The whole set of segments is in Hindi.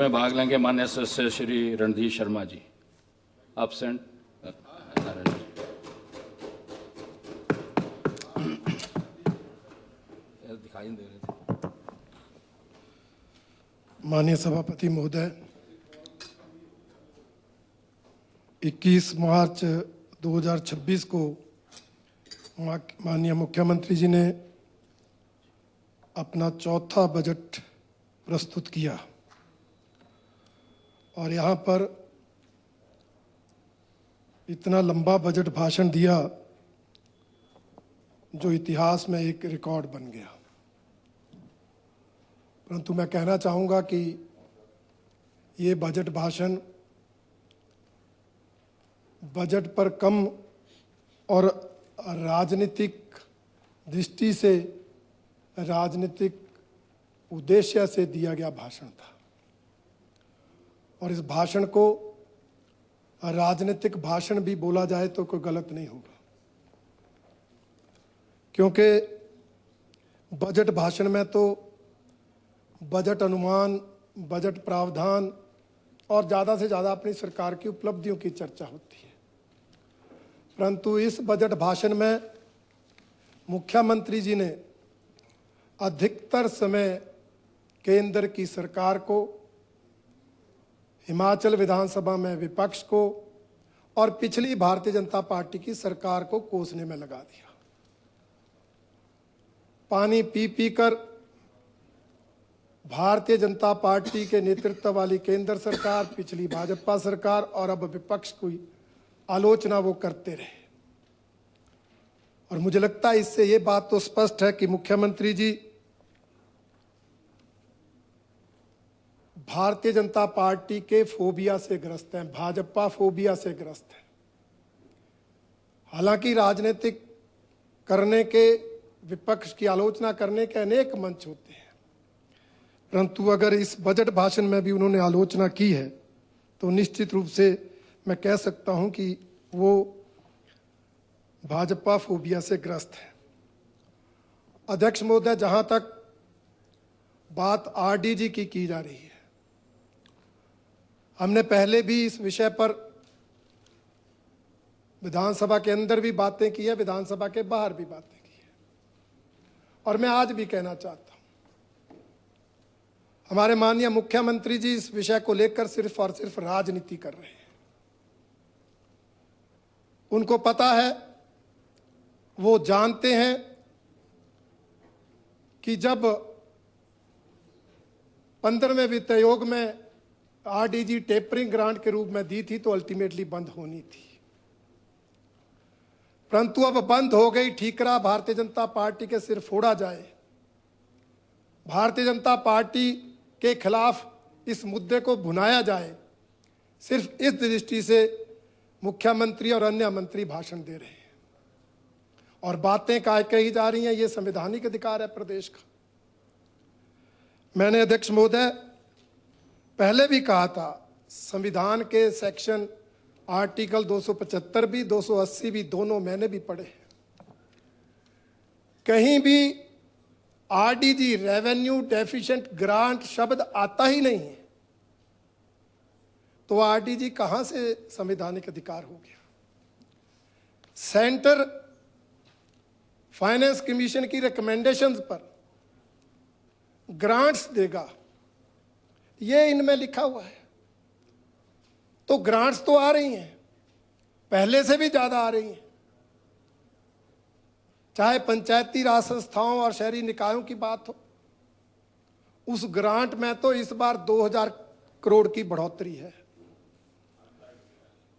में भाग लेंगे माननीय सदस्य श्री रणधीर शर्मा जी। एब्सेंट। दिखाई नहीं दे रहे थे। माननीय सभापति महोदय, 21 मार्च 2026 को माननीय मुख्यमंत्री जी ने अपना चौथा बजट प्रस्तुत किया और यहाँ पर इतना लंबा बजट भाषण दिया जो इतिहास में एक रिकॉर्ड बन गया। परंतु मैं कहना चाहूँगा कि ये बजट भाषण बजट पर कम और राजनीतिक दृष्टि से, राजनीतिक उद्देश्य से दिया गया भाषण था और इस भाषण को राजनीतिक भाषण भी बोला जाए तो कोई गलत नहीं होगा, क्योंकि बजट भाषण में तो बजट अनुमान, बजट प्रावधान और ज़्यादा से ज़्यादा अपनी सरकार की उपलब्धियों की चर्चा होती है। परंतु इस बजट भाषण में मुख्यमंत्री जी ने अधिकतर समय केंद्र की सरकार को, हिमाचल विधानसभा में विपक्ष को और पिछली भारतीय जनता पार्टी की सरकार को कोसने में लगा दिया। पानी पी पी कर भारतीय जनता पार्टी के नेतृत्व वाली केंद्र सरकार, पिछली भाजपा सरकार और अब विपक्ष की आलोचना वो करते रहे। और मुझे लगता है इससे ये बात तो स्पष्ट है कि मुख्यमंत्री जी भारतीय जनता पार्टी के फोबिया से ग्रस्त हैं, भाजपा फोबिया से ग्रस्त हैं। हालांकि राजनीतिक करने के, विपक्ष की आलोचना करने के अनेक मंच होते हैं, परंतु अगर इस बजट भाषण में भी उन्होंने आलोचना की है तो निश्चित रूप से मैं कह सकता हूं कि वो भाजपा फोबिया से ग्रस्त है। अध्यक्ष महोदय, जहां तक बात आरडीजी की जा रही है, हमने पहले भी इस विषय पर विधानसभा के अंदर भी बातें की है, विधानसभा के बाहर भी बातें की है और मैं आज भी कहना चाहता हूं, हमारे माननीय मुख्यमंत्री जी इस विषय को लेकर सिर्फ और सिर्फ राजनीति कर रहे हैं। उनको पता है, वो जानते हैं कि जब 15वें वित्त आयोग में आरडीजी टेपरिंग ग्रांट के रूप में दी थी तो अल्टीमेटली बंद होनी थी, परंतु अब बंद हो गई। ठीकरा भारतीय जनता पार्टी के सिर फोड़ा जाए, भारतीय जनता पार्टी के खिलाफ इस मुद्दे को भुनाया जाए, सिर्फ इस दृष्टि से मुख्यमंत्री और अन्य मंत्री भाषण दे रहे हैं और बातें कही जा रही हैं। ये संवैधानिक अधिकार है प्रदेश का। मैंने अध्यक्ष महोदय पहले भी कहा था, संविधान के सेक्शन आर्टिकल 275 भी, 280 भी, दोनों मैंने भी पढ़े हैं। कहीं भी आरडीजी, रेवेन्यू डेफिशिएंट ग्रांट शब्द आता ही नहीं है, तो आरडीजी कहां से संवैधानिक अधिकार हो गया? सेंटर फाइनेंस कमीशन की रिकमेंडेशंस पर ग्रांट्स देगा, ये इनमें लिखा हुआ है। तो ग्रांट्स तो आ रही हैं, पहले से भी ज्यादा आ रही हैं, चाहे पंचायती राज संस्थाओं और शहरी निकायों की बात हो। उस ग्रांट में तो इस बार 2000 करोड़ की बढ़ोतरी है।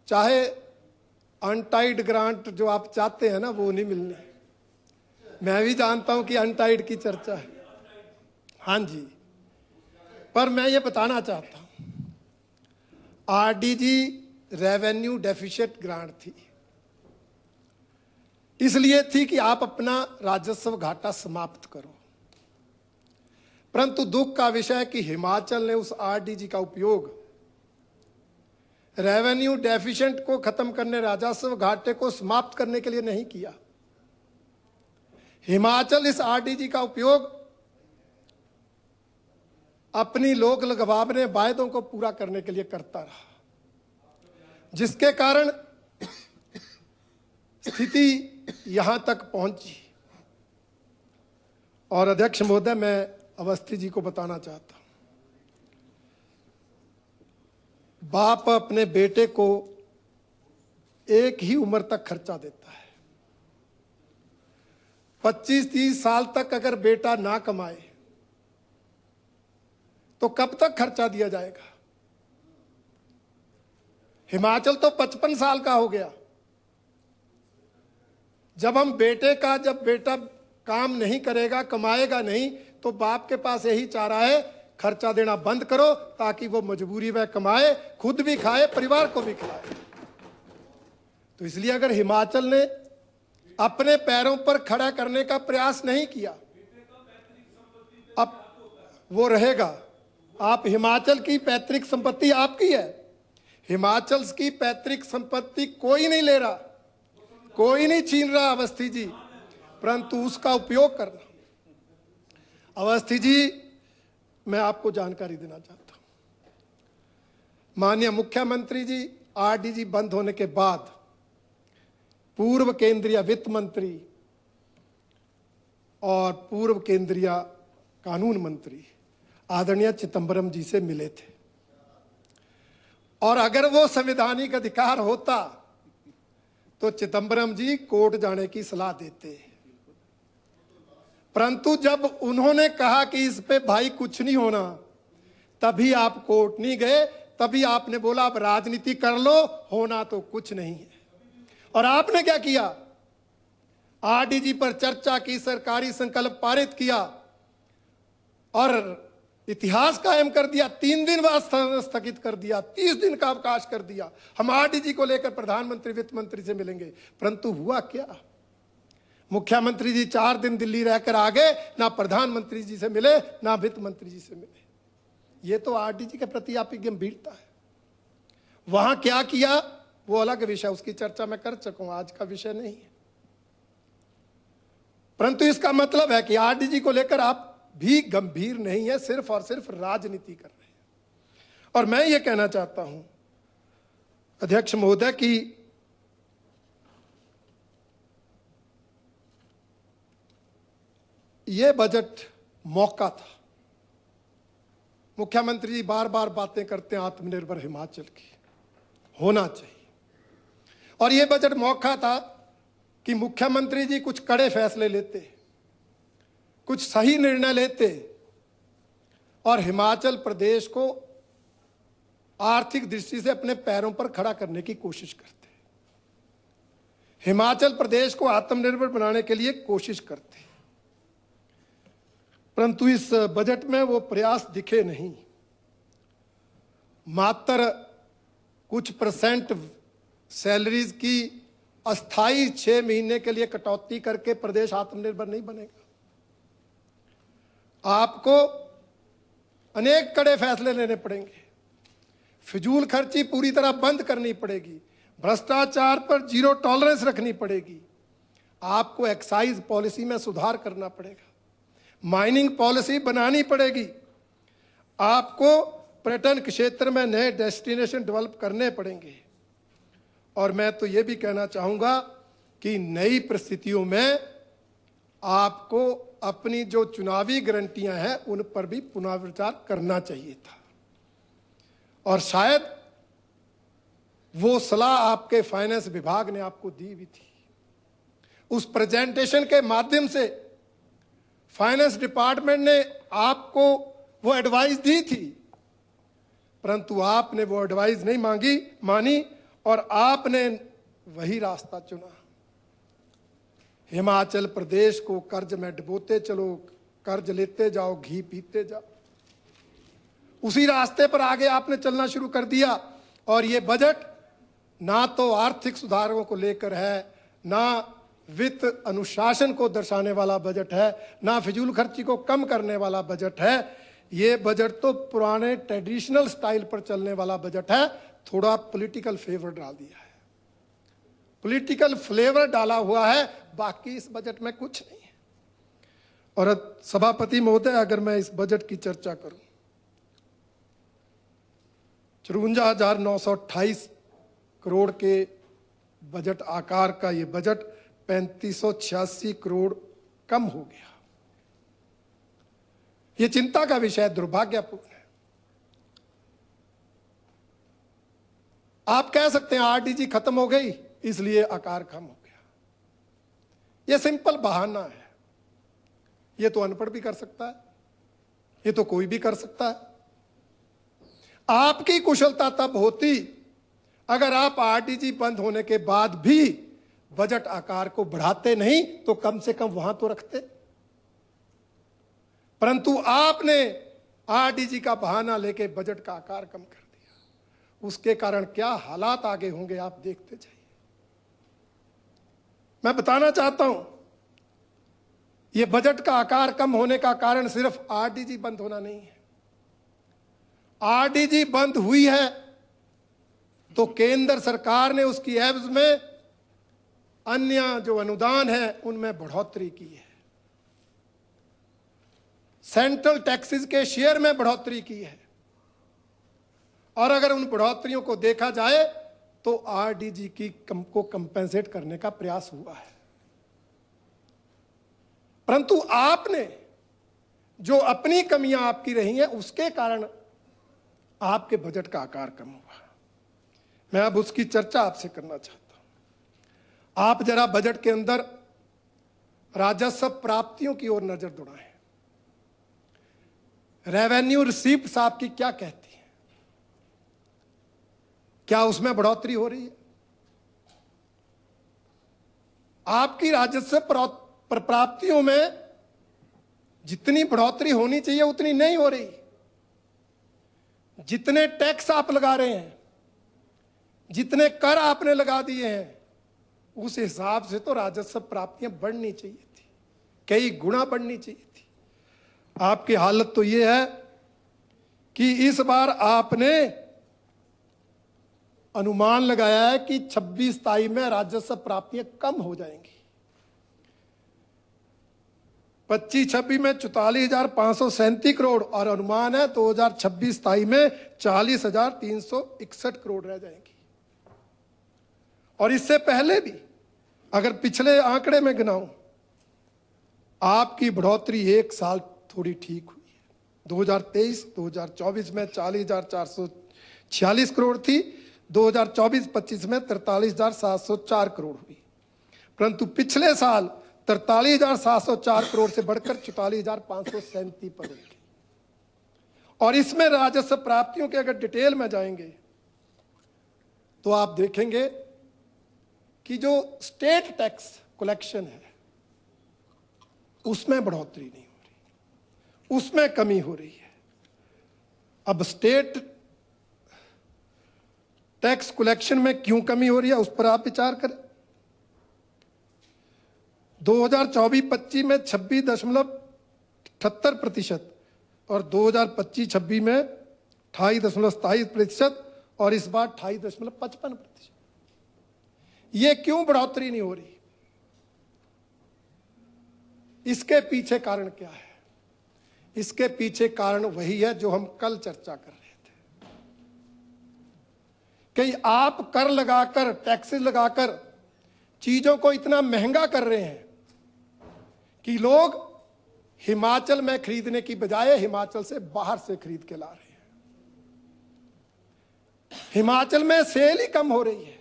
चाहे अनटाइड ग्रांट जो आप चाहते हैं ना, वो नहीं मिलनी। मैं भी जानता हूं कि अनटाइड की चर्चा है, हाँ जी, पर मैं ये बताना चाहता हूं, आरडीजी रेवेन्यू डेफिशिएंट ग्रांट थी, इसलिए थी कि आप अपना राजस्व घाटा समाप्त करो। परंतु दुख का विषय है कि हिमाचल ने उस आरडीजी का उपयोग रेवेन्यू डेफिशिएंट को खत्म करने, राजस्व घाटे को समाप्त करने के लिए नहीं किया। हिमाचल इस आरडीजी का उपयोग अपनी लोक लुभावने वायदों को पूरा करने के लिए करता रहा, जिसके कारण स्थिति यहां तक पहुंची। और अध्यक्ष महोदय, मैं अवस्थी जी को बताना चाहता हूं, बाप अपने बेटे को एक ही उम्र तक खर्चा देता है। 25-30 साल तक अगर बेटा ना कमाए तो कब तक खर्चा दिया जाएगा? हिमाचल तो 55 साल का हो गया। जब बेटा काम नहीं करेगा, कमाएगा नहीं, तो बाप के पास यही चारा है, खर्चा देना बंद करो ताकि वो मजबूरी में कमाए, खुद भी खाए, परिवार को भी खिलाए। तो इसलिए अगर हिमाचल ने अपने पैरों पर खड़ा करने का प्रयास नहीं किया, अब वो रहेगा। आप हिमाचल की पैतृक संपत्ति आपकी है, हिमाचल की पैतृक संपत्ति कोई नहीं ले रहा, कोई नहीं छीन रहा अवस्थी जी, परंतु उसका उपयोग करना। अवस्थी जी, मैं आपको जानकारी देना चाहता हूं, माननीय मुख्यमंत्री जी, आरडीजी बंद होने के बाद पूर्व केंद्रीय वित्त मंत्री और पूर्व केंद्रीय कानून मंत्री आदरणीय चिदंबरम जी से मिले थे। और अगर वो संवैधानिक अधिकार होता तो चिदंबरम जी कोर्ट जाने की सलाह देते, परंतु जब उन्होंने कहा कि इस पे भाई कुछ नहीं होना, तभी आप कोर्ट नहीं गए, तभी आपने बोला अब राजनीति कर लो, होना तो कुछ नहीं है। और आपने क्या किया? आरडीजी पर चर्चा की, सरकारी संकल्प पारित किया और इतिहास कायम कर दिया। 3 दिन स्थगित कर दिया, 30 दिन का अवकाश कर दिया। हम आरडीजी को लेकर प्रधानमंत्री वित्त मंत्री से मिलेंगे, परंतु हुआ क्या? मुख्यमंत्री जी 4 दिन दिल्ली रहकर आ गए, ना प्रधानमंत्री जी से मिले, ना वित्त मंत्री जी से मिले। ये तो आरडीजी के प्रति आपकी गंभीरता है। वहां क्या किया वो अलग विषय, उसकी चर्चा मैं कर सकूं, आज का विषय नहीं है। परंतु इसका मतलब है कि आरडीजी को लेकर आप भी गंभीर नहीं है, सिर्फ और सिर्फ राजनीति कर रहे हैं। और मैं ये कहना चाहता हूं अध्यक्ष महोदय कि ये बजट मौका था। मुख्यमंत्री जी बार बार बातें करते हैं आत्मनिर्भर हिमाचल की, होना चाहिए। और ये बजट मौका था कि मुख्यमंत्री जी कुछ कड़े फैसले लेते, कुछ सही निर्णय लेते और हिमाचल प्रदेश को आर्थिक दृष्टि से अपने पैरों पर खड़ा करने की कोशिश करते, हिमाचल प्रदेश को आत्मनिर्भर बनाने के लिए कोशिश करते। परंतु इस बजट में वो प्रयास दिखे नहीं। मात्र कुछ % सैलरीज की अस्थाई 6 महीने के लिए कटौती करके प्रदेश आत्मनिर्भर नहीं बनेगा। आपको अनेक कड़े फैसले लेने पड़ेंगे, फिजूल खर्ची पूरी तरह बंद करनी पड़ेगी, भ्रष्टाचार पर 0 टॉलरेंस रखनी पड़ेगी, आपको एक्साइज पॉलिसी में सुधार करना पड़ेगा, माइनिंग पॉलिसी बनानी पड़ेगी, आपको पर्यटन क्षेत्र में नए डेस्टिनेशन डेवलप करने पड़ेंगे। और मैं तो ये भी कहना चाहूंगा कि नई परिस्थितियों में आपको अपनी जो चुनावी गारंटियां हैं उन पर भी पुनर्विचार करना चाहिए था। और शायद वो सलाह आपके फाइनेंस विभाग ने आपको दी भी थी। उस प्रेजेंटेशन के माध्यम से फाइनेंस डिपार्टमेंट ने आपको वो एडवाइस दी थी, परंतु आपने वो एडवाइस नहीं मानी और आपने वही रास्ता चुना। हिमाचल प्रदेश को कर्ज में डुबोते चलो, कर्ज लेते जाओ, घी पीते जाओ। उसी रास्ते पर आगे आपने चलना शुरू कर दिया। और ये बजट ना तो आर्थिक सुधारों को लेकर है, ना वित्त अनुशासन को दर्शाने वाला बजट है, ना फिजूल खर्ची को कम करने वाला बजट है। ये बजट तो पुराने ट्रेडिशनल स्टाइल पर चलने वाला बजट है। थोड़ा पॉलिटिकल फेवर डाल दिया है, पॉलिटिकल फ्लेवर डाला हुआ है, बाकी इस बजट में कुछ नहीं है। और सभापति महोदय, अगर मैं इस बजट की चर्चा करूं 53,928 करोड़ के बजट आकार का ये बजट 3586 करोड़ कम हो गया। ये चिंता का विषय, दुर्भाग्यपूर्ण है। आप कह सकते हैं आरडीजी खत्म हो गई इसलिए आकार कम हो गया। ये सिंपल बहाना है। ये तो अनपढ़ भी कर सकता है, ये तो कोई भी कर सकता है। आपकी कुशलता तब होती अगर आप आरडीजी बंद होने के बाद भी बजट आकार को बढ़ाते नहीं तो कम से कम वहां तो रखते। परंतु आपने आरडीजी का बहाना लेके बजट का आकार कम कर दिया। उसके कारण क्या हालात आगे होंगे आप देखते जाइए। मैं बताना चाहता हूं, यह बजट का आकार कम होने का कारण सिर्फ आरडीजी बंद होना नहीं है। आरडीजी बंद हुई है तो केंद्र सरकार ने उसकी एवज में अन्य जो अनुदान है उनमें बढ़ोतरी की है। सेंट्रल टैक्सेस के शेयर में बढ़ोतरी की है। और अगर उन बढ़ोतरियों को देखा जाए तो आरडीजी को कंपेंसेट करने का प्रयास हुआ है। परंतु आपने जो अपनी कमियां आपकी रही हैं उसके कारण आपके बजट का आकार कम हुआ। मैं अब उसकी चर्चा आपसे करना चाहता हूं। आप जरा बजट के अंदर राजस्व प्राप्तियों की ओर नजर दौड़ाएं। रेवेन्यू रिसीप्ट्स आपकी क्या कहती है? क्या उसमें बढ़ोतरी हो रही है? आपकी राजस्व प्राप्तियों में जितनी बढ़ोतरी होनी चाहिए उतनी नहीं हो रही। जितने टैक्स आप लगा रहे हैं, जितने कर आपने लगा दिए हैं, उस हिसाब से तो राजस्व प्राप्तियां बढ़नी चाहिए थी, कई गुना बढ़नी चाहिए थी। आपकी हालत तो यह है कि इस बार आपने अनुमान लगाया है कि 26/27 में राजस्व प्राप्तियां कम हो जाएंगी। 25-26 में 44,537 करोड़ और अनुमान है 2026-27 में 40,361 करोड़ रह जाएंगी। और इससे पहले भी अगर पिछले आंकड़े में गिनाऊं, आपकी बढ़ोतरी एक साल थोड़ी ठीक हुई है। 2023-2024 में 40,446 करोड़ थी, 2024-25 में 43,704 करोड़ हुई। परंतु पिछले साल 43,704 करोड़ से बढ़कर 44,537 पर गई। और इसमें राजस्व प्राप्तियों के अगर डिटेल में जाएंगे तो आप देखेंगे कि जो स्टेट टैक्स कलेक्शन है उसमें बढ़ोतरी नहीं हो रही, उसमें कमी हो रही है। अब स्टेट टैक्स कलेक्शन में क्यों कमी हो रही है उस पर आप विचार करें। 2024-25 में 26.78% और 2025-26 में 28.27% और इस बार 28.55%। ये क्यों बढ़ोतरी नहीं हो रही? इसके पीछे कारण क्या है? इसके पीछे कारण वही है जो हम कल चर्चा कर रहे थे कि आप कर लगाकर, टैक्सेस लगाकर चीजों को इतना महंगा कर रहे हैं कि लोग हिमाचल में खरीदने की बजाय हिमाचल से बाहर से खरीद के ला रहे हैं। हिमाचल में सेल ही कम हो रही है।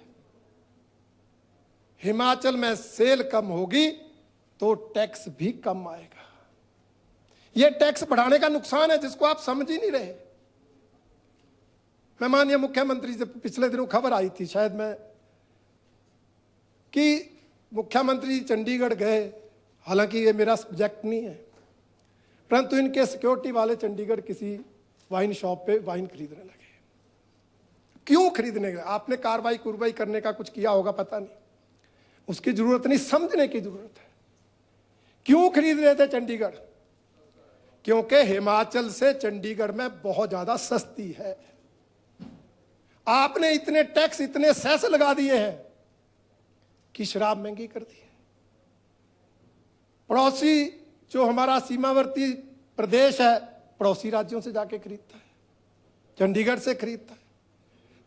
हिमाचल में सेल कम होगी तो टैक्स भी कम आएगा। यह टैक्स बढ़ाने का नुकसान है जिसको आप समझ ही नहीं रहे। मैं माननीय मुख्यमंत्री से पिछले दिनों खबर आई थी, शायद मैं, कि मुख्यमंत्री चंडीगढ़ गए। हालांकि ये मेरा सब्जेक्ट नहीं है, परंतु इनके सिक्योरिटी वाले चंडीगढ़ किसी वाइन शॉप पे वाइन खरीदने लगे। क्यों खरीदने गए? आपने कार्रवाई करने का कुछ किया होगा, पता नहीं, उसकी जरूरत नहीं, समझने की जरूरत है। क्यों खरीद रहे थे चंडीगढ़? क्योंकि हिमाचल से चंडीगढ़ में बहुत ज्यादा सस्ती है। आपने इतने टैक्स, इतने सेस लगा दिए हैं कि शराब महंगी कर दी है। पड़ोसी जो हमारा सीमावर्ती प्रदेश है, पड़ोसी राज्यों से जाके खरीदता है, चंडीगढ़ से खरीदता है।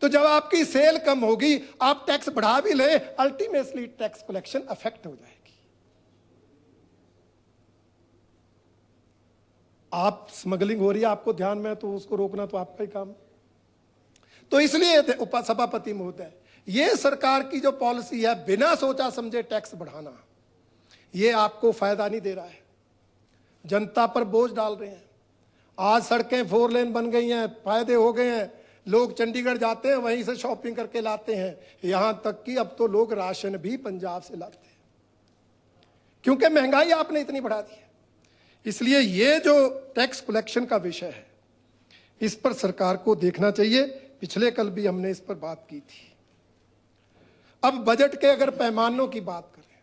तो जब आपकी सेल कम होगी, आप टैक्स बढ़ा भी ले, अल्टीमेटली टैक्स कलेक्शन अफेक्ट हो जाएगी। आप स्मगलिंग हो रही है आपको ध्यान में, तो उसको रोकना तो आपका ही काम। तो इसलिए उपसभापति महोदय, ये सरकार की जो पॉलिसी है बिना सोचा समझे टैक्स बढ़ाना, ये आपको फायदा नहीं दे रहा है, जनता पर बोझ डाल रहे हैं। आज सड़कें 4 लेन बन गई हैं, फायदे हो गए हैं, लोग चंडीगढ़ जाते हैं, वहीं से शॉपिंग करके लाते हैं। यहां तक कि अब तो लोग राशन भी पंजाब से लाते हैं, क्योंकि महंगाई आपने इतनी बढ़ा दी है। इसलिए ये जो टैक्स कलेक्शन का विषय है, इस पर सरकार को देखना चाहिए। पिछले कल भी हमने इस पर बात की थी। अब बजट के अगर पैमानों की बात करें,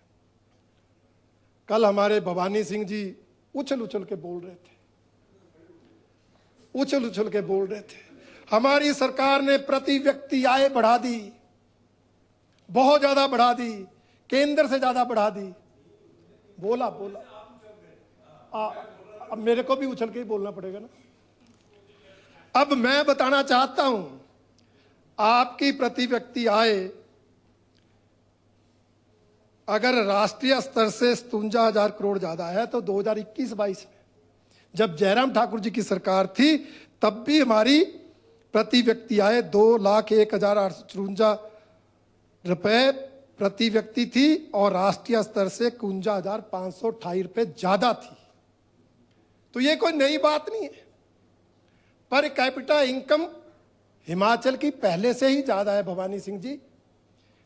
कल हमारे भवानी सिंह जी उछल उछल के बोल रहे थे, उछल उछल के बोल रहे थे हमारी सरकार ने प्रति व्यक्ति आय बढ़ा दी, बहुत ज्यादा बढ़ा दी, केंद्र से ज्यादा बढ़ा दी। बोला अब मेरे को भी उछल के ही बोलना पड़ेगा ना। अब मैं बताना चाहता हूं, आपकी प्रति व्यक्ति आय अगर राष्ट्रीय स्तर से 57,000 करोड़ ज्यादा है, तो 2021-22 में जब जयराम ठाकुर जी की सरकार थी, तब भी हमारी प्रति व्यक्ति आय 2,01,854 रुपए प्रति व्यक्ति थी, और राष्ट्रीय स्तर से 51,528 रुपए ज्यादा थी। तो ये कोई नई बात नहीं है। पर कैपिटा इनकम हिमाचल की पहले से ही ज्यादा है भवानी सिंह जी।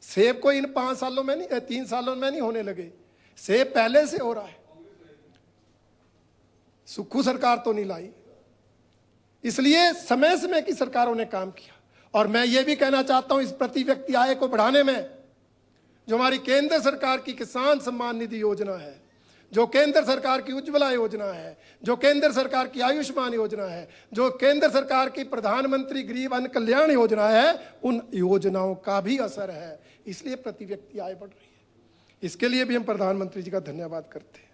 सेब को इन 5 सालों में नहीं, 3 सालों में नहीं होने लगे, सेब पहले से हो रहा है। सुक्खू सरकार तो नहीं लाई, इसलिए समय समय की सरकारों ने काम किया। और मैं ये भी कहना चाहता हूं, इस प्रति व्यक्ति आय को बढ़ाने में जो हमारी केंद्र सरकार की किसान सम्मान निधि योजना है, जो केंद्र सरकार की उज्ज्वला योजना है, जो केंद्र सरकार की आयुष्मान योजना है, जो केंद्र सरकार की प्रधानमंत्री गरीब अन्न कल्याण योजना है, उन योजनाओं का भी असर है। इसलिए प्रति व्यक्ति आय बढ़ रही है। इसके लिए भी हम प्रधानमंत्री जी का धन्यवाद करते हैं।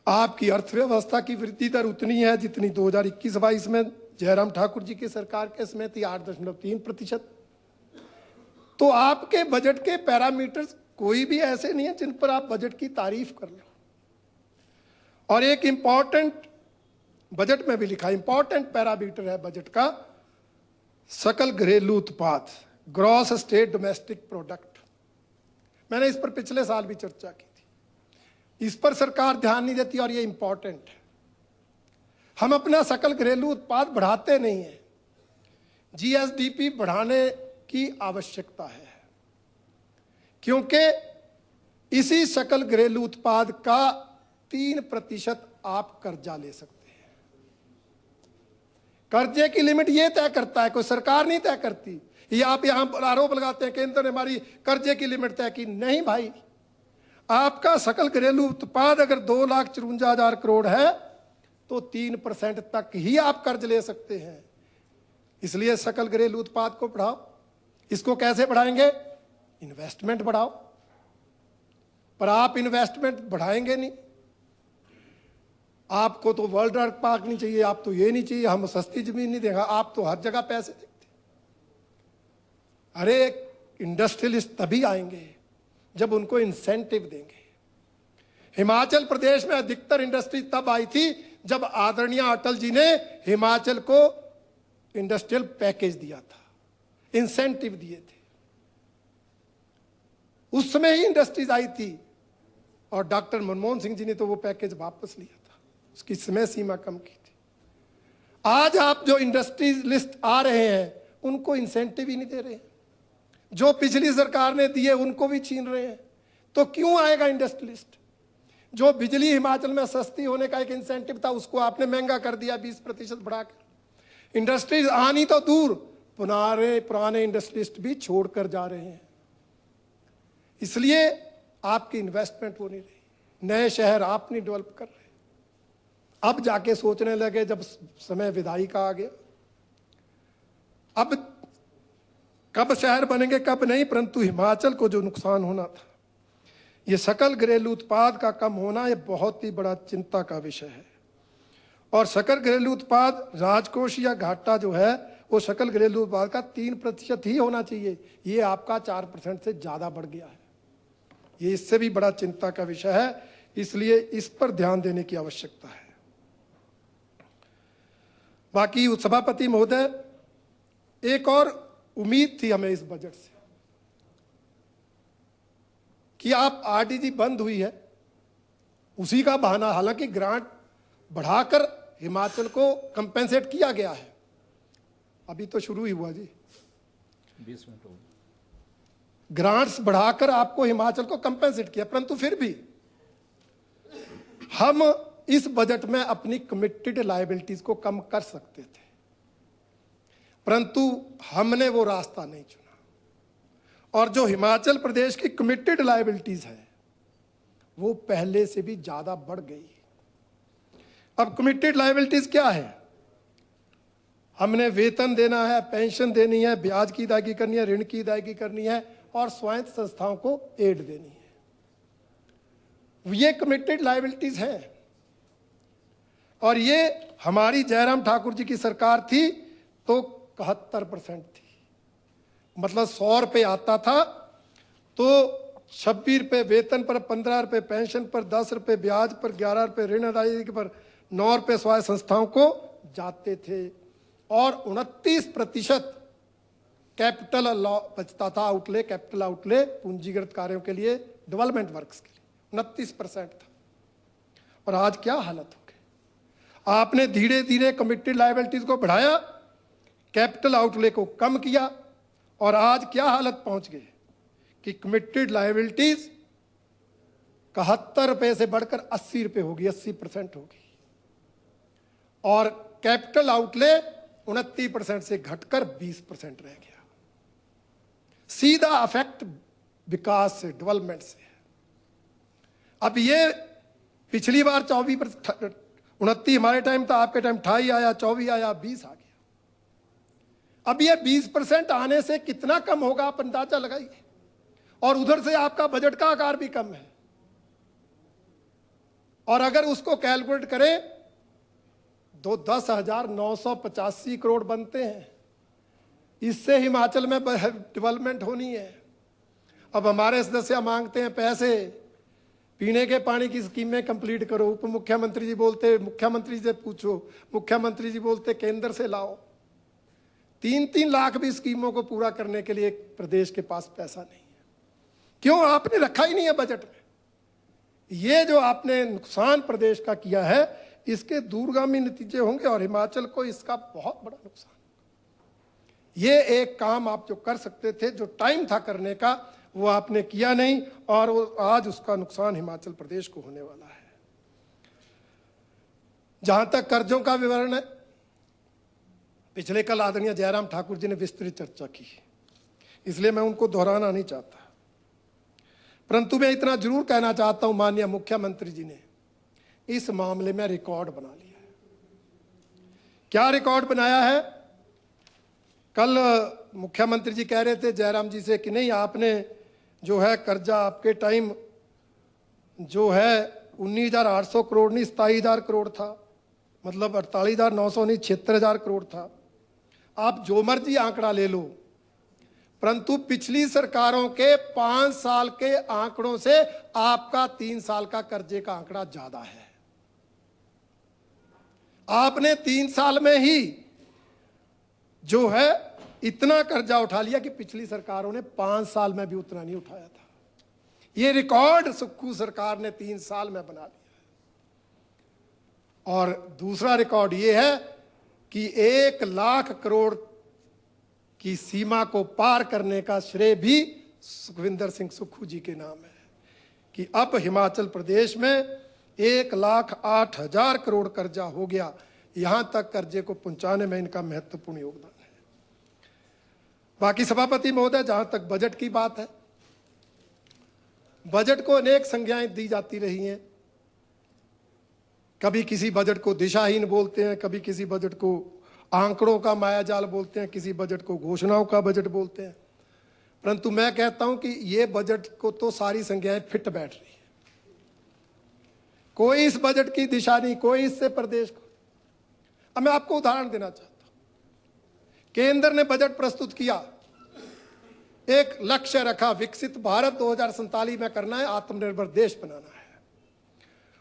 आपकी अर्थव्यवस्था की वृद्धि दर उतनी है जितनी 2021-22 में जयराम ठाकुर जी की सरकार के समय थी, 8.3%। तो आपके बजट के पैरामीटर्स कोई भी ऐसे नहीं है जिन पर आप बजट की तारीफ कर लो। और एक इंपॉर्टेंट बजट में भी लिखा, इंपॉर्टेंट पैरामीटर है बजट का, सकल घरेलू उत्पाद, ग्रॉस स्टेट डोमेस्टिक प्रोडक्ट। मैंने इस पर पिछले साल भी चर्चा की थी। इस पर सरकार ध्यान नहीं देती और ये इंपॉर्टेंट है। हम अपना सकल घरेलू उत्पाद बढ़ाते नहीं है, जीएसडीपी बढ़ाने की आवश्यकता है, क्योंकि इसी सकल घरेलू उत्पाद का 3% आप कर्जा ले सकते हैं। कर्जे की लिमिट ये तय करता है, कोई सरकार नहीं तय करती। ये आप यहां आरोप लगाते हैं केंद्र ने हमारी कर्जे की लिमिट तय की। नहीं भाई, आपका सकल घरेलू उत्पाद अगर 2,54,000 करोड़ है तो 3% तक ही आप कर्ज ले सकते हैं। इसलिए सकल घरेलू उत्पाद को बढ़ाओ। इसको कैसे बढ़ाएंगे? इन्वेस्टमेंट बढ़ाओ। पर आप इन्वेस्टमेंट बढ़ाएंगे नहीं। आपको तो वर्ल्ड ड्रग पार्क नहीं चाहिए, आप तो ये नहीं चाहिए, हम सस्ती जमीन नहीं देगा, आप तो हर जगह पैसे देखते। अरे इंडस्ट्रियलिस्ट तभी आएंगे जब उनको इंसेंटिव देंगे। हिमाचल प्रदेश में अधिकतर इंडस्ट्री तब आई थी जब आदरणीय अटल जी ने हिमाचल को इंडस्ट्रियल पैकेज दिया था, इंसेंटिव दिए थे। उस समय ही इंडस्ट्रीज आई थी और डॉक्टर मनमोहन सिंह जी ने तो वो पैकेज वापस लिया था, उसकी समय सीमा कम की थी। आज आप जो इंडस्ट्रीज लिस्ट आ रहे हैं उनको इंसेंटिव ही नहीं दे रहे हैं, जो पिछली सरकार ने दिए उनको भी छीन रहे हैं। तो क्यों आएगा इंडस्ट्रियलिस्ट? जो बिजली हिमाचल में सस्ती होने का एक इंसेंटिव था उसको आपने महंगा कर दिया 20% बढ़ाकर। इंडस्ट्रीज आनी तो दूर, पुराने इंडस्ट्रियलिस्ट भी छोड़कर जा रहे हैं। इसलिए आपकी इन्वेस्टमेंट हो नहीं रही, नए शहर आप नहीं डेवलप कर रहे। अब जाके सोचने लगे जब समय विदाई का आ गया, अब कब शहर बनेंगे कब नहीं, परंतु हिमाचल को जो नुकसान होना था, ये सकल घरेलू उत्पाद का कम होना, ये बहुत ही बड़ा चिंता का विषय है। और सकल घरेलू उत्पाद राजकोषीय घाटा जो है वो सकल घरेलू उत्पाद का 3% ही होना चाहिए। ये आपका 4% से ज्यादा बढ़ गया है। ये इससे भी बड़ा चिंता का विषय है, इसलिए इस पर ध्यान देने की आवश्यकता है। बाकी सभापति महोदय, एक और उम्मीद थी हमें इस बजट से कि आप आरडीजी बंद हुई है, उसी का बहाना, हालांकि ग्रांट बढ़ाकर हिमाचल को कंपेंसेट किया गया है, अभी तो शुरू ही हुआ जी, 20 मिनट हो गए। ग्रांट्स बढ़ाकर आपको हिमाचल को कंपेंसेट किया, परंतु फिर भी हम इस बजट में अपनी कमिटेड लायबिलिटीज को कम कर सकते थे, परंतु हमने वो रास्ता नहीं चुना। और जो हिमाचल प्रदेश की कमिटेड लायबिलिटीज है वो पहले से भी ज्यादा बढ़ गई। अब कमिटेड लायबिलिटीज क्या है? हमने वेतन देना है, पेंशन देनी है, ब्याज की अदायगी करनी है, ऋण की अदायगी करनी है और स्वायत्त संस्थाओं को एड देनी है। ये कमिटेड लायबिलिटीज है। और ये हमारी जयराम ठाकुर जी की सरकार थी तो 71% थी, मतलब 100 रुपये आता था तो 26 रुपये वेतन पर, 15 रुपये पेंशन पर, 10 रुपये ब्याज पर, 11 रुपये ऋण अदायगी पर, 9 रुपये स्वायत्त संस्थाओं को जाते थे और 29% कैपिटल बचता था, आउटले, कैपिटल आउटले पूंजीगत कार्यों के लिए, डेवलपमेंट वर्क्स के लिए 29% था। और आज क्या हालत हो गई? आपने धीरे धीरे कमिटेड लायबिलिटीज को बढ़ाया, कैपिटल आउटले को कम किया और आज क्या हालत पहुंच गई कि कमिटेड लायबिलिटीज 71 रुपये से बढ़कर 80 रुपये होगी, 80% होगी और कैपिटल आउटले 29% से घटकर 20% रह गया। सीधा अफेक्ट विकास से, डेवलपमेंट से। अब ये पिछली बार 29 हमारे टाइम था, आपके टाइम 28 आया, 24 आया, 20 आ गया। अब ये 20% आने से कितना कम होगा आप अंदाजा लगाइए। और उधर से आपका बजट का आकार भी कम है। और अगर उसको कैलकुलेट करें तो 10,985 करोड़ बनते हैं। इससे हिमाचल में डेवलपमेंट होनी है। अब हमारे सदस्य मांगते हैं पैसे, पीने के पानी की स्कीमें कंप्लीट करो, उप मुख्यमंत्री जी बोलते मुख्यमंत्री से पूछो, मुख्यमंत्री जी बोलते केंद्र से लाओ। 3-3 लाख भी स्कीमों को पूरा करने के लिए प्रदेश के पास पैसा नहीं है। क्यों? आपने रखा ही नहीं है बजट में। ये जो आपने नुकसान प्रदेश का किया है, इसके दूरगामी नतीजे होंगे और हिमाचल को इसका बहुत बड़ा नुकसान। ये एक काम आप जो कर सकते थे, जो टाइम था करने का, वो आपने किया नहीं और आज उसका नुकसान हिमाचल प्रदेश को होने वाला है। जहां तक कर्जों का विवरण है, पिछले कल आदरणीय जयराम ठाकुर जी ने विस्तृत चर्चा की, इसलिए मैं उनको दोहराना नहीं चाहता, परंतु मैं इतना जरूर कहना चाहता हूं, माननीय मुख्यमंत्री जी ने इस मामले में रिकॉर्ड बना लिया है। क्या रिकॉर्ड बनाया है? कल मुख्यमंत्री जी कह रहे थे जयराम जी से कि नहीं, आपने जो है कर्जा आपके टाइम जो है 19,800 करोड़ नहीं 27,000 करोड़ था, मतलब 48,900 नहीं 76,000 करोड़ था। आप जो मर्जी आंकड़ा ले लो, परंतु पिछली सरकारों के 5 साल के आंकड़ों से आपका 3 साल का कर्जे का आंकड़ा ज्यादा है। आपने 3 साल में ही जो है इतना कर्जा उठा लिया कि पिछली सरकारों ने 5 साल में भी उतना नहीं उठाया था। ये रिकॉर्ड सुक्खू सरकार ने 3 साल में बना लिया। और दूसरा रिकॉर्ड ये है कि 1 लाख करोड़ की सीमा को पार करने का श्रेय भी सुखविंदर सिंह सुक्खू जी के नाम है कि अब हिमाचल प्रदेश में 1,08,000 करोड़ कर्जा हो गया। यहां तक कर्जे को पहुंचाने में इनका महत्वपूर्ण योगदान है। बाकी सभापति महोदय, जहां तक बजट की बात है, बजट को अनेक संज्ञाएं दी जाती रही हैं। कभी किसी बजट को दिशाहीन बोलते हैं, कभी किसी बजट को आंकड़ों का मायाजाल बोलते हैं, किसी बजट को घोषणाओं का बजट बोलते हैं, परंतु मैं कहता हूं कि ये बजट को तो सारी संज्ञाएं फिट बैठ रही है। कोई इस बजट की दिशा नहीं, कोई इससे प्रदेश को। अब मैं आपको उदाहरण देना चाहता हूं। केंद्र ने बजट प्रस्तुत किया, एक लक्ष्य रखा, विकसित भारत 2047 में करना है, आत्मनिर्भर देश बनाना है।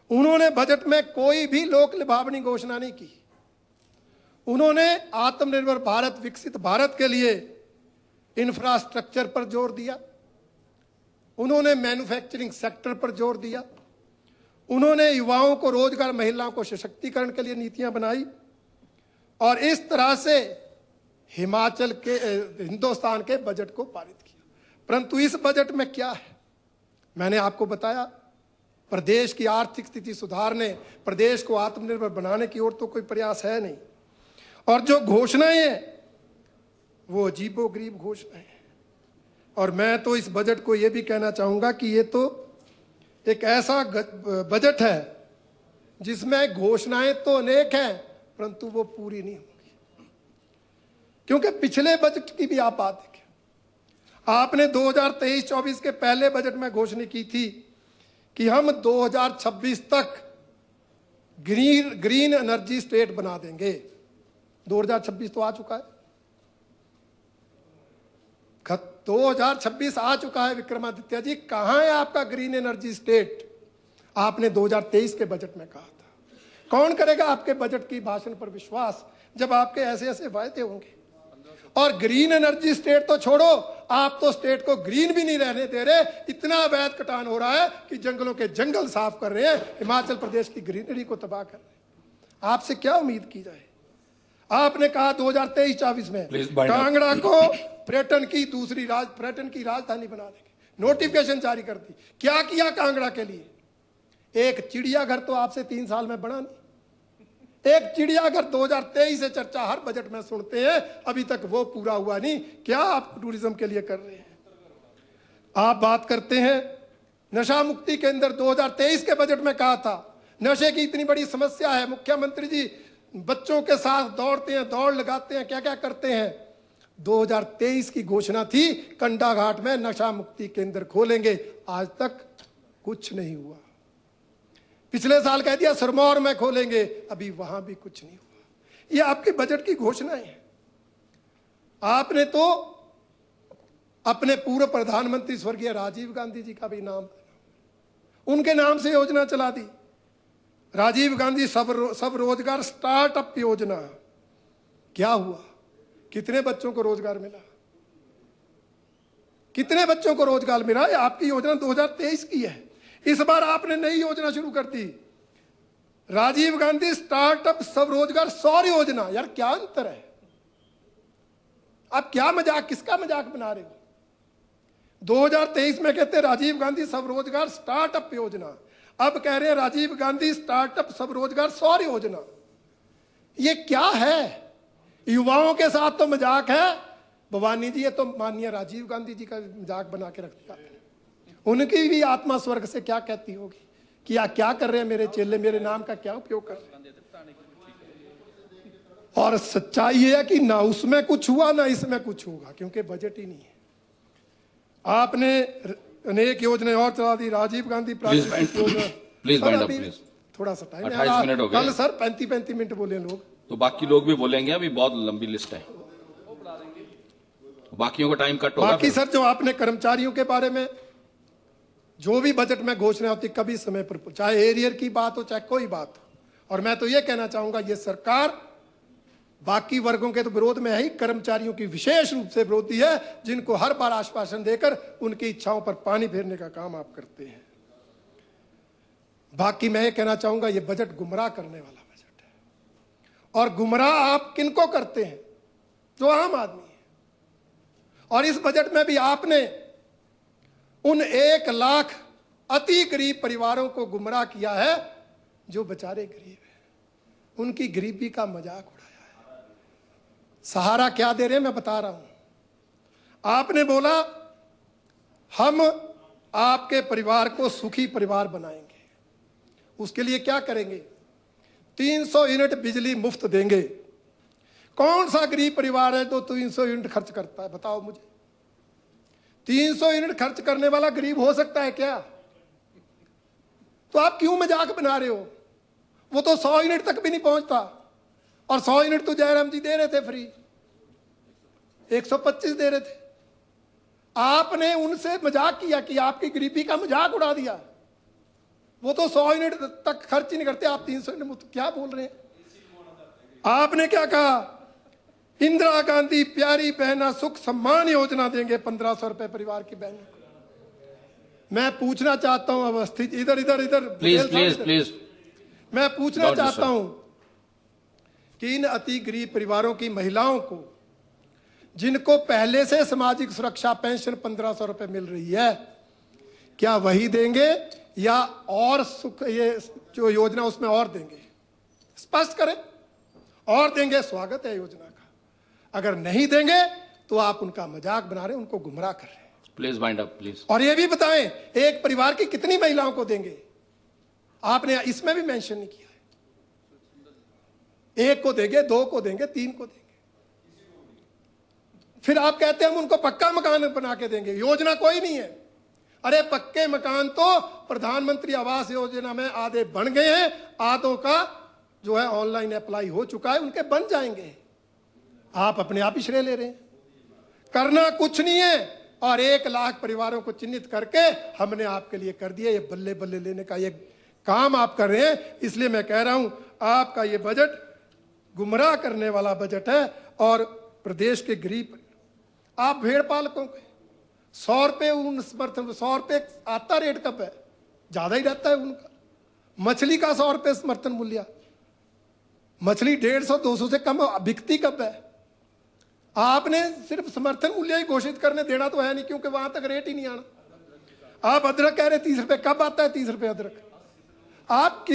उन्होंने बजट में कोई भी लोक लुभावनी घोषणा नहीं की। उन्होंने आत्मनिर्भर भारत, विकसित भारत के लिए इंफ्रास्ट्रक्चर पर जोर दिया, उन्होंने मैन्युफैक्चरिंग सेक्टर पर जोर दिया, उन्होंने युवाओं को रोजगार, महिलाओं को सशक्तिकरण के लिए नीतियां बनाई, और इस तरह से हिमाचल के, हिंदुस्तान के बजट को पारित किया। परंतु इस बजट में क्या है, मैंने आपको बताया, प्रदेश की आर्थिक स्थिति सुधारने, प्रदेश को आत्मनिर्भर बनाने की ओर तो कोई प्रयास है नहीं। और जो घोषणाएं हैं वो अजीबोगरीब घोषणाएं हैं। और मैं तो इस बजट को ये भी कहना चाहूंगा कि ये तो एक ऐसा बजट है जिसमें घोषणाएं तो अनेक हैं परंतु वो पूरी नहीं होंगी। क्योंकि पिछले बजट की भी आप बात देखें, आपने 2023-24 के पहले बजट में घोषणा की थी कि हम 2026 तक ग्रीन एनर्जी स्टेट बना देंगे। 2026 तो आ चुका है, 2026 आ चुका है। विक्रमादित्य जी, कहां है आपका ग्रीन एनर्जी स्टेट? आपने 2023 के बजट में कहा था। कौन करेगा आपके बजट की भाषण पर विश्वास जब आपके ऐसे ऐसे वायदे होंगे? और ग्रीन एनर्जी स्टेट तो छोड़ो, आप तो स्टेट को ग्रीन भी नहीं रहने दे रहे। इतना अवैध कटान हो रहा है कि जंगलों के जंगल साफ कर रहे हैं, हिमाचल प्रदेश की ग्रीनरी को तबाह कर रहे हैं। आपसे क्या उम्मीद की जाए? आपने कहा 2023-24 में कांगड़ा को पर्यटन की राजधानी बना देंगे, नोटिफिकेशन जारी कर दी। क्या किया कांगड़ा के लिए? एक चिड़ियाघर तो आपसे 3 साल में बना नहीं। एक चिड़ियाघर 2023 से चर्चा हर बजट में सुनते हैं, अभी तक वो पूरा हुआ नहीं। क्या आप टूरिज्म के लिए कर रहे हैं? आप बात करते हैं नशा मुक्ति केंद्र, 2023 के बजट में कहा था नशे की इतनी बड़ी समस्या है, मुख्यमंत्री जी बच्चों के साथ दौड़ते हैं, दौड़ लगाते हैं, क्या क्या करते हैं। 2023 की घोषणा थी कंडाघाट में नशा मुक्ति केंद्र खोलेंगे, आज तक कुछ नहीं हुआ। पिछले साल कह दिया सिरमौर में खोलेंगे, अभी वहां भी कुछ नहीं हुआ। ये आपके बजट की घोषणाएं हैं। आपने तो अपने पूर्व प्रधानमंत्री स्वर्गीय राजीव गांधी जी का भी नाम, उनके नाम से योजना चला दी, राजीव गांधी सब रोजगार स्टार्टअप योजना। क्या हुआ? कितने बच्चों को रोजगार मिला? कितने बच्चों को रोजगार मिला? ये आपकी योजना 2023 की है। इस बार आपने नई योजना शुरू कर दी, राजीव गांधी स्टार्टअप सब रोजगार सौर योजना। यार क्या अंतर है? आप क्या मजाक, किसका मजाक बना रहे हो? 2023 में कहते राजीव गांधी सब रोजगार स्टार्टअप योजना, अब कह रहे हैं राजीव गांधी स्टार्टअप सब रोजगार सौर योजना। ये क्या है? युवाओं के साथ तो मजाक है भवानी जी, ये तो माननीय राजीव गांधी जी का मजाक बना के रख दिया। उनकी भी आत्मा स्वर्ग से क्या कहती होगी कि क्या कर रहे हैं मेरे चेले, मेरे नाम का क्या उपयोग कर रहे हैं। और सच्चाई ये है कि ना उसमें कुछ हुआ ना इसमें कुछ होगा, क्योंकि बजट ही नहीं है। आपने अनेक योजनाएं और चला दी, राजीव गांधी प्राकृतिक योजना। थोड़ा सा टाइम, 28 मिनट हो गए। कल सर 35 मिनट बोले लोग, तो बाकी लोग भी बोलेंगे, अभी बहुत लंबी लिस्ट है, बाकियों का टाइम कट होगा। बाकी सर जो आपने कर्मचारियों के बारे में जो भी बजट में घोषणा होती कभी समय पर, चाहे एरियर की बात हो चाहे कोई बात हो। और मैं तो ये कहना चाहूंगा ये सरकार बाकी वर्गों के तो विरोध में है ही, कर्मचारियों की विशेष रूप से विरोधी है, जिनको हर बार आश्वासन देकर उनकी इच्छाओं पर पानी फेरने का काम आप करते हैं। बाकी मैं ये कहना चाहूंगा ये बजट गुमराह करने वाला बजट है। और गुमराह आप किनको करते हैं? जो आम आदमी है। और इस बजट में भी आपने उन 1 लाख अति गरीब परिवारों को गुमराह किया है जो बेचारे गरीब हैं, उनकी गरीबी का मजाक उड़ाया है। सहारा क्या दे रहे हैं मैं बता रहा हूं। आपने बोला हम आपके परिवार को सुखी परिवार बनाएंगे, उसके लिए क्या करेंगे? 300 यूनिट बिजली मुफ्त देंगे। कौन सा गरीब परिवार है जो 300 यूनिट खर्च करता है? बताओ मुझे। 300 यूनिट खर्च करने वाला गरीब हो सकता है क्या? तो आप क्यों मजाक बना रहे हो? वो तो 100 यूनिट तक भी नहीं पहुंचता, और 100 यूनिट तो जयराम जी दे रहे थे फ्री। 125 दे रहे थे। आपने उनसे मजाक किया कि आपकी गरीबी का मजाक उड़ा दिया। वो तो 100 यूनिट तक खर्च ही नहीं करते, आप 300 यूनिट, तो क्या बोल रहे हैं। आपने क्या कहा, इंदिरा गांधी प्यारी बहना सुख सम्मान योजना देंगे 1500 रुपए परिवार की बहन को। मैं पूछना चाहता हूं अवस्थित, इधर इधर इधर प्लीज प्लीज प्लीज, मैं पूछना चाहता हूं कि इन अति गरीब परिवारों की महिलाओं को, जिनको पहले से सामाजिक सुरक्षा पेंशन 1500 रुपए मिल रही है, क्या वही देंगे या और सुख, ये जो योजना उसमें और देंगे? स्पष्ट करें। और देंगे स्वागत है योजना का, अगर नहीं देंगे तो आप उनका मजाक बना रहे हैं, उनको गुमराह कर रहे हैं। Please wind up please. और ये भी बताएं एक परिवार की कितनी महिलाओं को देंगे, आपने इसमें भी मेंशन नहीं किया है। 1 को देंगे, 2 को देंगे, 3 को देंगे, फिर आप कहते हैं हम उनको पक्का मकान बना के देंगे। योजना कोई नहीं है। अरे पक्के मकान तो प्रधानमंत्री आवास योजना में आधे बन गए हैं, आधों का जो है ऑनलाइन अप्लाई हो चुका है, उनके बन जाएंगे। आप अपने आप ही श्रेय ले रहे हैं। करना कुछ नहीं है, और 1 लाख परिवारों को चिन्हित करके हमने आपके लिए कर दिया। ये बल्ले बल्ले लेने का ये काम आप कर रहे हैं। इसलिए मैं कह रहा हूं आपका ये बजट गुमराह करने वाला बजट है। और प्रदेश के गरीब, आप भेड़ पालकों के 100 रुपए उन समर्थन, 100 रुपए आता रेट कब है, ज्यादा ही रहता है उनका। मछली का 100 रुपए समर्थन मूल्य, मछली 150-200 से कम बिकती कब है? आपने सिर्फ समर्थन मूल्य ही घोषित करने देना तो है नहीं, क्योंकि वहां तक रेट ही नहीं आना। आप अदरक कह रहे 30 रुपए, कब आता है 30 रुपए अदरक? आप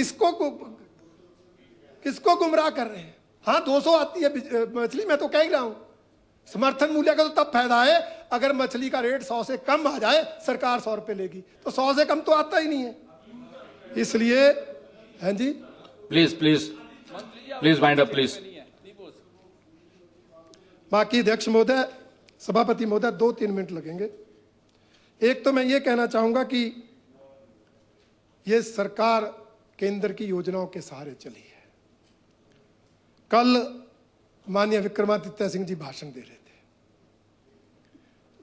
किसको गुमराह कर रहे हैं? हाँ 200 आती है मछली, मैं तो कह ही रहा हूं। समर्थन मूल्य का तो तब फायदा है अगर मछली का रेट 100 से कम आ जाए, सरकार 100 रुपए लेगी, तो 100 से कम तो आता ही नहीं है। इसलिए हैं जी, please please please wind up please. बाकी अध्यक्ष महोदय, सभापति महोदय, 2-3 मिनट लगेंगे। एक तो मैं ये कहना चाहूंगा कि ये सरकार केंद्र की योजनाओं के सहारे चली है। कल माननीय विक्रमादित्य सिंह जी भाषण दे रहे थे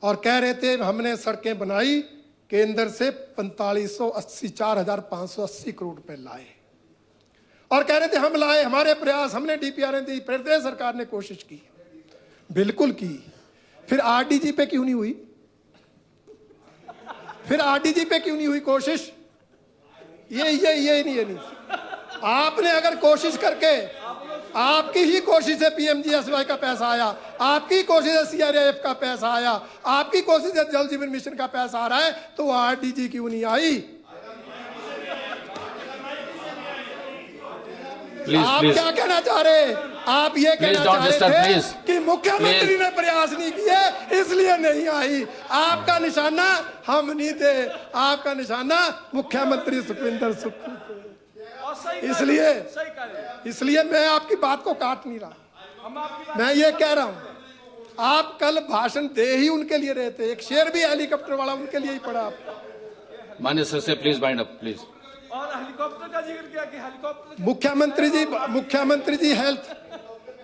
और कह रहे थे हमने सड़कें बनाई, केंद्र से 4580 करोड़ रुपए लाए, और कह रहे थे हम लाए, हमारे प्रयास, हमने डीपीआर दी, प्रदेश सरकार ने कोशिश की। बिल्कुल की। फिर आरडीजी पे क्यों नहीं हुई? फिर आरडीजी पे क्यों नहीं हुई कोशिश? ये नहीं। आपने अगर कोशिश करके, आपकी ही कोशिश से पीएमजीएसवाई का पैसा आया, आपकी कोशिश से सीआरएएफ का पैसा आया, आपकी कोशिश से जल जीवन मिशन का पैसा आ रहा है, तो आरडीजी क्यों नहीं आई? आप क्या कहना चाह रहे? आप ये कहना चाह रहे थे कि मुख्यमंत्री ने प्रयास नहीं किए इसलिए नहीं आई। आपका निशाना हम नहीं थे, आपका निशाना मुख्यमंत्री सुखविंदर सुख थे। इसलिए मैं आपकी बात को काट नहीं रहा। मैं ये कह रहा हूं, आप कल भाषण दे ही उनके लिए रहे थे, एक शेर भी हेलीकॉप्टर वाला उनके लिए ही पड़ा। आप माननीय सर से प्लीज वाइंड अप प्लीज। और हेलीकॉप्टर का जिक्र किया कि हेलीकॉप्टर,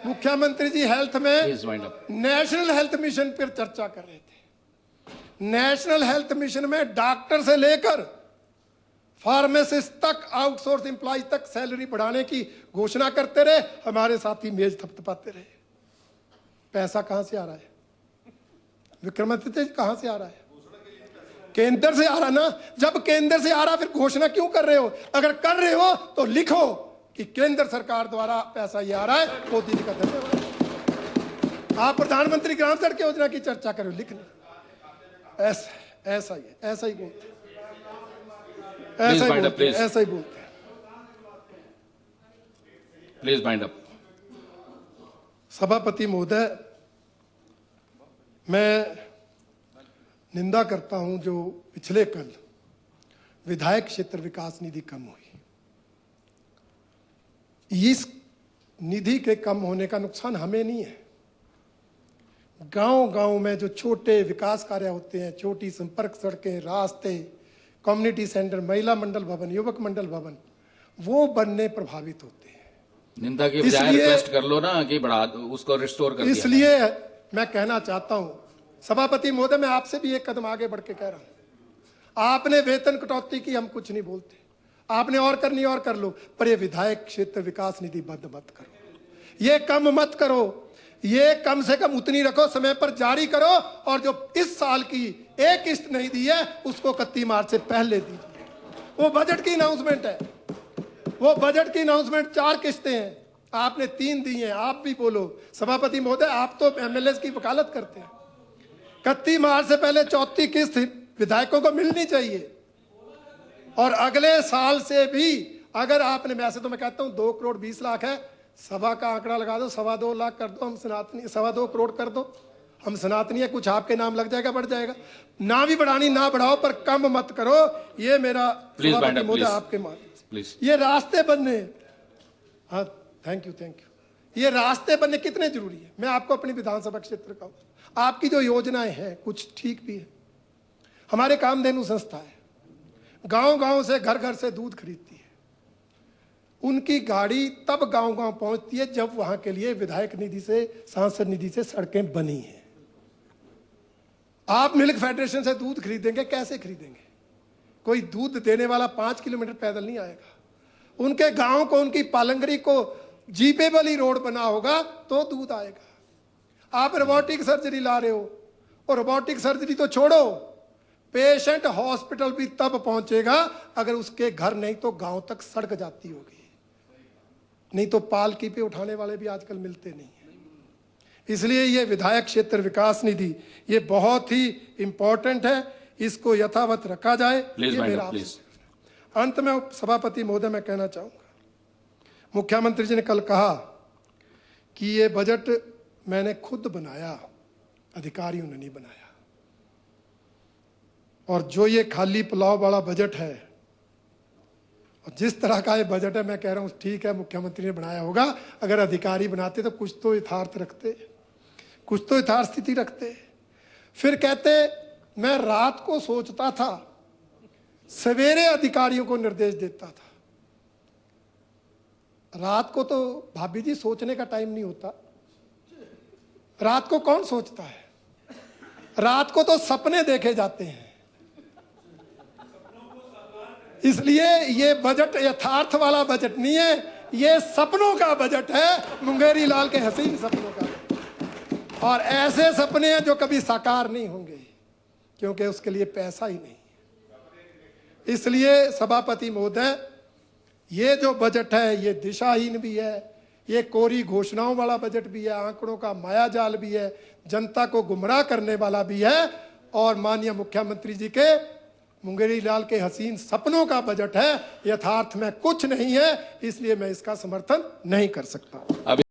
मुख्यमंत्री जी हेल्थ में नेशनल हेल्थ मिशन पर चर्चा कर रहे थे। नेशनल हेल्थ मिशन में डॉक्टर से लेकर फार्मासिस्ट तक, आउटसोर्स एम्प्लॉय तक सैलरी बढ़ाने की घोषणा करते रहे, हमारे साथी मेज थपथपाते रहे। पैसा कहां से आ रहा है? विक्रमादित्य कहां से आ रहा है? केंद्र से आ रहा ना। जब केंद्र से आ रहा फिर घोषणा क्यों कर रहे हो? अगर कर रहे हो तो लिखो कि केंद्र सरकार द्वारा पैसा ये आ रहा है, मोदी जी का धन्यवाद। आप प्रधानमंत्री ग्राम सड़क योजना की चर्चा करो, लिखना। ऐसा ही बोलते, ऐसा ही बोलते। Please wind up. सभापति महोदय, मैं निंदा करता हूं जो पिछले कल विधायक क्षेत्र विकास निधि कम हुई। इस निधि के कम होने का नुकसान हमें नहीं है। गांव-गांव में जो छोटे विकास कार्य होते हैं, छोटी संपर्क सड़कें, रास्ते, कम्युनिटी सेंटर, महिला मंडल भवन, युवक मंडल भवन, वो बनने प्रभावित होते हैं। निंदा की बजाय रिक्वेस्ट कर लो ना कि बढ़ा उसको रिस्टोर कर दिया। इसलिए मैं कहना चाहता हूं, सभापति महोदय, मैं आपसे भी एक कदम आगे बढ़ के कह रहा हूं। आपने वेतन कटौती की, हम कुछ नहीं बोलते, आपने और करनी और कर लो, पर ये विधायक क्षेत्र विकास निधि बंद मत करो, ये कम मत करो, ये कम से कम उतनी रखो, समय पर जारी करो, और जो इस साल की एक किस्त नहीं दी है उसको 31 मार्च से पहले दीजिए। वो बजट की अनाउंसमेंट है, वो बजट की अनाउंसमेंट 4 किस्तें हैं, आपने 3 दी हैं। आप भी बोलो सभापति महोदय, आप तो एमएलए की वकालत करते हैं, 31 मार्च से पहले 34 किस्त विधायकों को मिलनी चाहिए। और अगले साल से भी अगर आपने, वैसे तो मैं कहता हूं 2 करोड़ 20 लाख है, सभा का आंकड़ा लगा दो, 2.25 लाख कर दो, हम सनातनी 2.25 करोड़ कर दो, हम सनातनी है, कुछ आपके नाम लग जाएगा, बढ़ जाएगा। ना भी बढ़ानी ना बढ़ाओ, पर कम मत करो, ये मेरा सभापति महोदय आपके माध्यम से। ये रास्ते बनने, हाँ थैंक यू, ये रास्ते बनने कितने जरूरी है। मैं आपको अपनी विधानसभा क्षेत्र का, आपकी जो योजनाएं हैं कुछ ठीक भी है। हमारे कामधेनु संस्था है, गांव गांव से, घर घर से दूध खरीदती है, उनकी गाड़ी तब गांव गांव पहुंचती है जब वहां के लिए विधायक निधि से, सांसद निधि से सड़कें बनी हैं। आप मिल्क फेडरेशन से दूध खरीदेंगे, कैसे खरीदेंगे? कोई दूध देने वाला 5 किलोमीटर पैदल नहीं आएगा, उनके गांव को, उनकी पालंगरी को जीपेबल ही रोड बना होगा तो दूध आएगा। आप रोबोटिक सर्जरी ला रहे हो, और रोबोटिक सर्जरी तो छोड़ो, पेशेंट हॉस्पिटल भी तब पहुंचेगा अगर उसके घर नहीं तो गांव तक सड़क जाती होगी, नहीं तो पालकी पे उठाने वाले भी आजकल मिलते नहीं हैं। इसलिए ये विधायक क्षेत्र विकास निधि ये बहुत ही इंपॉर्टेंट है, इसको यथावत रखा जाए। ये मेरा अंत में सभापति महोदय मैं कहना चाहूंगा, मुख्यमंत्री जी ने कल कहा कि ये बजट मैंने खुद बनाया, अधिकारियों ने नहीं बनाया, और जो ये खाली पुलाव वाला बजट है, और जिस तरह का ये बजट है, मैं कह रहा हूं ठीक है मुख्यमंत्री ने बनाया होगा, अगर अधिकारी बनाते तो कुछ तो यथार्थ रखते, कुछ तो यथार्थ स्थिति रखते। फिर कहते मैं रात को सोचता था, सवेरे अधिकारियों को निर्देश देता था। रात को तो भाभी जी सोचने का टाइम नहीं होता, रात को कौन सोचता है? रात को तो सपने देखे जाते हैं। इसलिए ये बजट यथार्थ वाला बजट नहीं है, ये सपनों का बजट है, मुंगेरी लाल के हसीन सपनों का। और ऐसे सपने हैं जो कभी साकार नहीं होंगे, क्योंकि उसके लिए पैसा ही नहीं। इसलिए सभापति महोदय, ये जो बजट है ये दिशाहीन भी है, ये कोरी घोषणाओं वाला बजट भी है, आंकड़ों का मायाजाल भी है, जनता को गुमराह करने वाला भी है, और माननीय मुख्यमंत्री जी के मुंगेरी लाल के हसीन सपनों का बजट है, यथार्थ में कुछ नहीं है। इसलिए मैं इसका समर्थन नहीं कर सकता।